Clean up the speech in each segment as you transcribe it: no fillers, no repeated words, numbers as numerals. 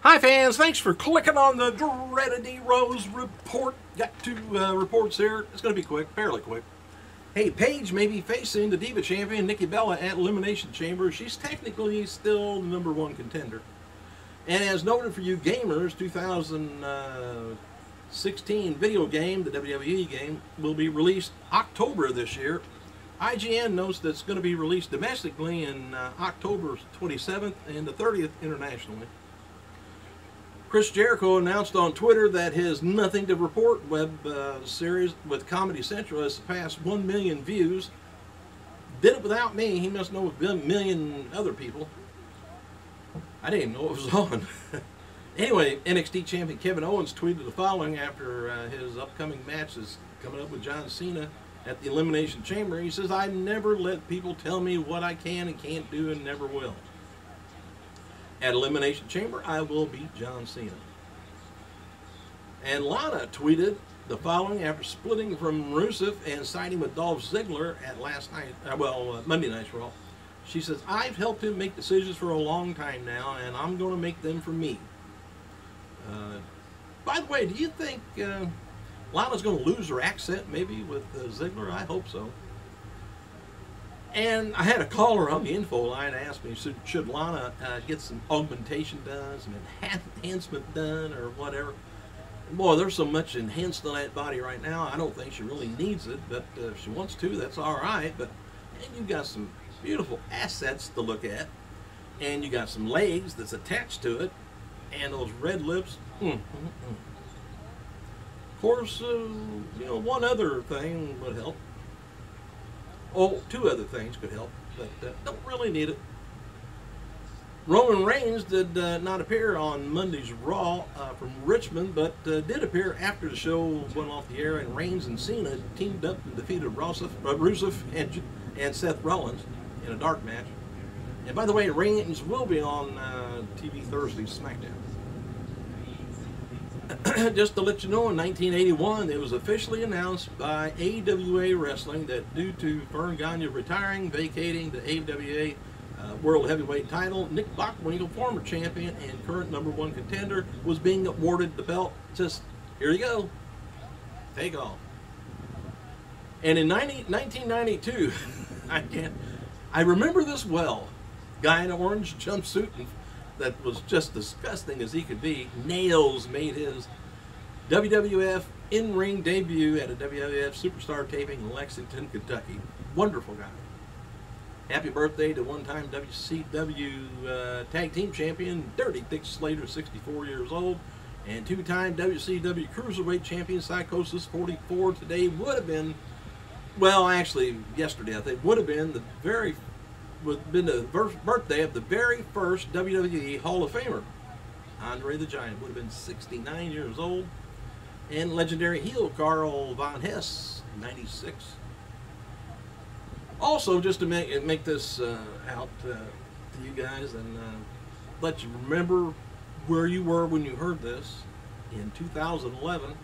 Hi fans, thanks for clicking on the dreaded D-Rose report. Got two reports here. It's going to be quick, fairly quick. Hey, Paige may be facing the Diva champion Nikki Bella at Elimination Chamber. She's technically still the #1 contender. And as noted for you gamers, 2016 video game, the WWE game, will be released October of this year. IGN notes that it's going to be released domestically in October 27th and the 30th internationally. Chris Jericho announced on Twitter that his Nothing to Report web series with Comedy Central has surpassed 1 million views. Did it without me. He must know a million other people. I didn't even know it was on. Anyway, NXT champion Kevin Owens tweeted the following after his upcoming match is coming up with John Cena at the Elimination Chamber. He says, "I never let people tell me what I can and can't do and never will. At Elimination Chamber, I will beat John Cena." And Lana tweeted the following after splitting from Rusev and siding with Dolph Ziggler at Monday Night's Raw. She says, "I've helped him make decisions for a long time now, and I'm going to make them for me." By the way, do you think Lana's going to lose her accent maybe with Ziggler? I hope so. And I had a caller on the info line ask me, should Lana get some augmentation done, some enhancement done, or whatever? Boy, there's so much enhanced on that body right now, I don't think she really needs it, but if she wants to, that's all right. But you've got some beautiful assets to look at, and you got some legs that's attached to it, and those red lips. Of course, one other thing would help. Oh, two other things could help, but don't really need it. Roman Reigns did not appear on Monday's Raw from Richmond, but did appear after the show went off the air, and Reigns and Cena teamed up and defeated Rusev and Seth Rollins in a dark match. And by the way, Reigns will be on TV Thursday's SmackDown. Just to let you know, in 1981, it was officially announced by AWA Wrestling that due to Vern Gagne retiring, vacating the AWA World Heavyweight title, Nick Bockwinkel, former champion and current #1 contender, was being awarded the belt. Just, here you go, take off. And in 1992, I remember this well, guy in an orange jumpsuit that was just disgusting as he could be. Nails made his WWF in-ring debut at a WWF Superstar taping in Lexington, Kentucky. Wonderful guy. Happy birthday to one-time WCW Tag Team Champion Dirty Dick Slater, 64 years old, and two-time WCW Cruiserweight Champion Psychosis, 44. Today would have been, well, actually yesterday I think, would have been the birthday of the very first WWE Hall of Famer. Andre the Giant would have been 69 years old. And legendary heel Carl Von Hess, 96. Also, just to make this out to you guys and let you remember where you were when you heard this, in 2011,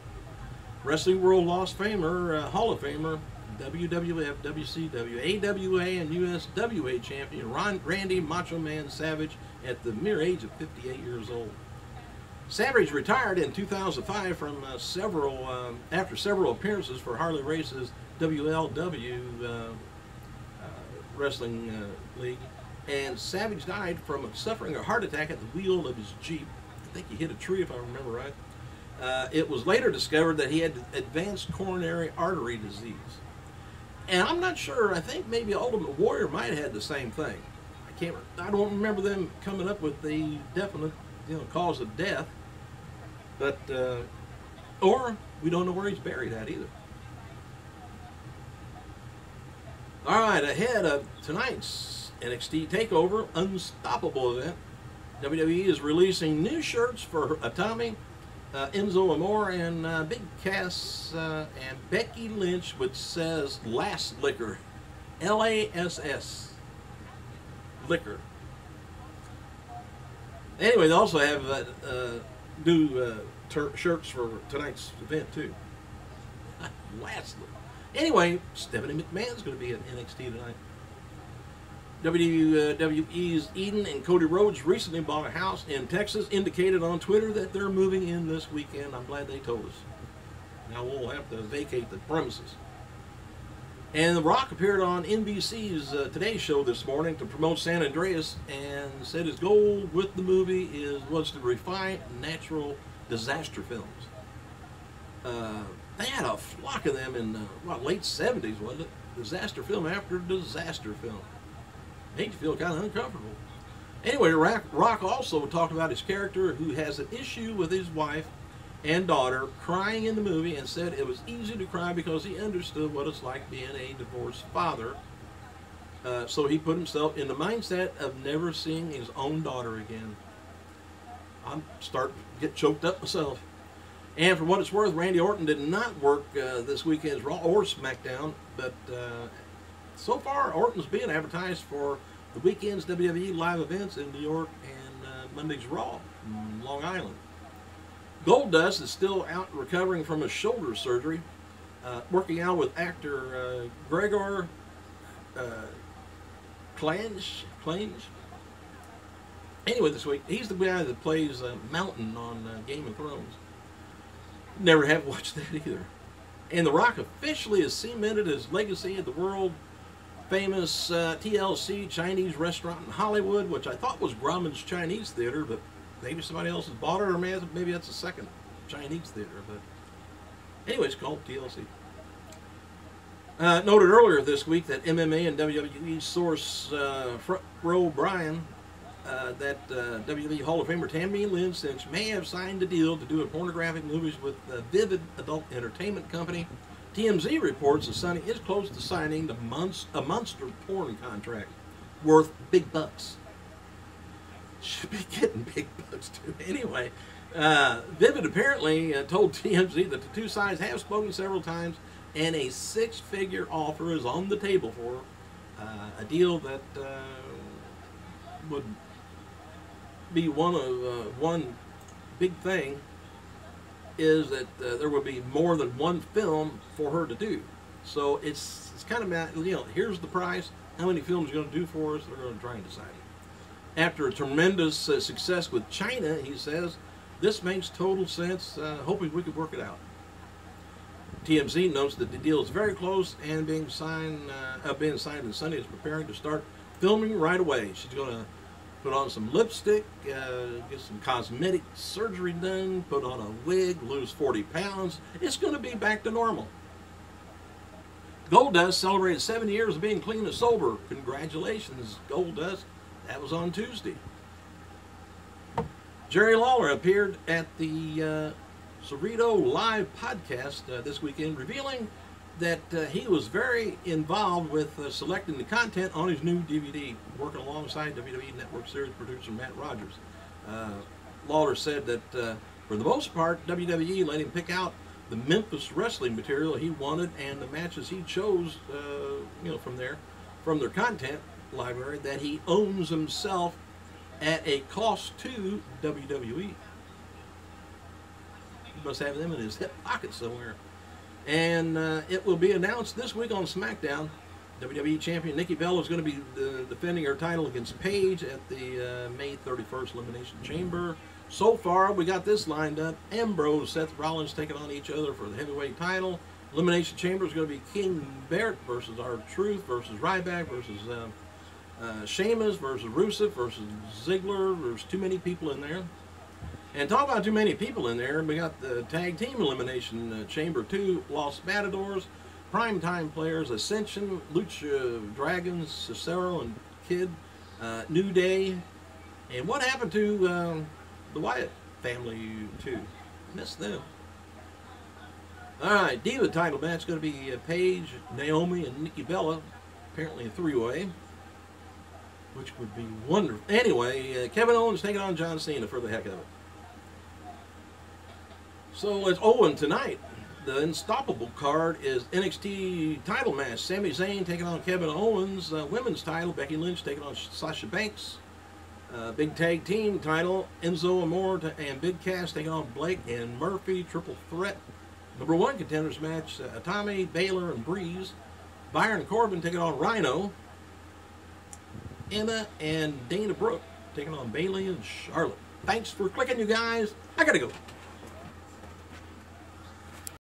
Wrestling World Hall of Famer, WWF, WCW, AWA, and USWA champion Randy Macho Man Savage at the mere age of 58 years old. Savage retired in 2005 from after several appearances for Harley Race's WLW Wrestling League, and Savage died from suffering a heart attack at the wheel of his Jeep. I think he hit a tree, if I remember right. It was later discovered that he had advanced coronary artery disease. And I'm not sure, I think maybe Ultimate Warrior might have had the same thing. I don't remember them coming up with the definite, cause of death. But, or we don't know where he's buried at either. All right, ahead of tonight's NXT TakeOver Unstoppable event, WWE is releasing new shirts for Atami, Enzo Amore, and Big Cass and Becky Lynch, which says Lass Liquor, L-A-S-S, Liquor. Anyway, they also have new shirts for tonight's event too. Lass Liquor. Anyway, Stephanie McMahon's going to be at NXT tonight. WWE's Eden and Cody Rhodes recently bought a house in Texas, indicated on Twitter that they're moving in this weekend. I'm glad they told us. Now we'll have to vacate the premises. And The Rock appeared on NBC's Today Show this morning to promote San Andreas, and said his goal with the movie was to refine natural disaster films. They had a flock of them in late 70s, wasn't it? Disaster film after disaster film. Made you feel kind of uncomfortable. Anyway, Rock also talked about his character, who has an issue with his wife and daughter crying in the movie, and said it was easy to cry because he understood what it's like being a divorced father. So he put himself in the mindset of never seeing his own daughter again. I'm starting to get choked up myself. And for what it's worth, Randy Orton did not work this weekend's Raw or SmackDown, but so far Orton's being advertised for the weekend's WWE live events in New York and Monday's Raw in Long Island. Goldust is still out recovering from his shoulder surgery, working out with actor Gregor Clange. Anyway, this week, he's the guy that plays Mountain on Game of Thrones. Never have watched that either. And The Rock officially has cemented his legacy at the world-famous TLC Chinese restaurant in Hollywood, which I thought was Grauman's Chinese Theater, but maybe somebody else has bought it, or maybe that's a second Chinese theater. But anyway, it's called TLC. Noted earlier this week that MMA and WWE source Front Row Brian that WWE Hall of Famer Tammy Lynn may have signed a deal to do pornographic movies with Vivid Adult Entertainment Company. TMZ reports that Sonny is close to signing a monster porn contract worth big bucks. Should be getting big bucks too. Anyway, Vivid apparently told TMZ that the two sides have spoken several times, and a six-figure offer is on the table for a deal that would be one big thing is that there would be more than one film for her to do. So it's kind of, here's the price. How many films are going to do for us? They're going to try and decide. After a tremendous success with China, he says, this makes total sense, hoping we could work it out. TMZ notes that the deal is very close and being signed, and Sonny is preparing to start filming right away. She's going to put on some lipstick, get some cosmetic surgery done, put on a wig, lose 40 pounds. It's going to be back to normal. Goldust celebrated 7 years of being clean and sober. Congratulations, Goldust. That was on Tuesday. Jerry Lawler appeared at the Cerrito Live podcast this weekend, revealing that he was very involved with selecting the content on his new DVD, working alongside WWE Network series producer Matt Rogers. Lawler said that for the most part, WWE let him pick out the Memphis wrestling material he wanted and the matches he chose, from their content library that he owns himself at a cost to WWE. He must have them in his hip pocket somewhere. And it will be announced this week on SmackDown. WWE Champion Nikki Bella is going to be defending her title against Paige at the May 31st Elimination Chamber. So far, we got this lined up. Ambrose, Seth Rollins taking on each other for the heavyweight title. Elimination Chamber is going to be King Barrett versus R-Truth versus Ryback versus Sheamus versus Rusev versus Ziggler. There's too many people in there. And talk about too many people in there, we got the Tag Team Elimination Chamber 2, Los Matadors, Primetime Players, Ascension, Lucha Dragons, Cesaro and Kid, New Day. And what happened to the Wyatt family too? Missed them. Alright, Diva title match going to be Paige, Naomi, and Nikki Bella. Apparently a three-way, which would be wonderful. Anyway, Kevin Owens taking on John Cena for the heck of it. So it's Owen tonight. The Unstoppable card is NXT title match. Sami Zayn taking on Kevin Owens. Women's title, Becky Lynch taking on Sasha Banks. Big tag team title, Enzo Amore and Big Cass taking on Blake and Murphy. Triple threat. Number one contenders match, Tommy, Baylor, and Breeze. Byron Corbin taking on Rhino. Emma and Dana Brooke taking on Bailey and Charlotte. Thanks for clicking, you guys. I gotta go.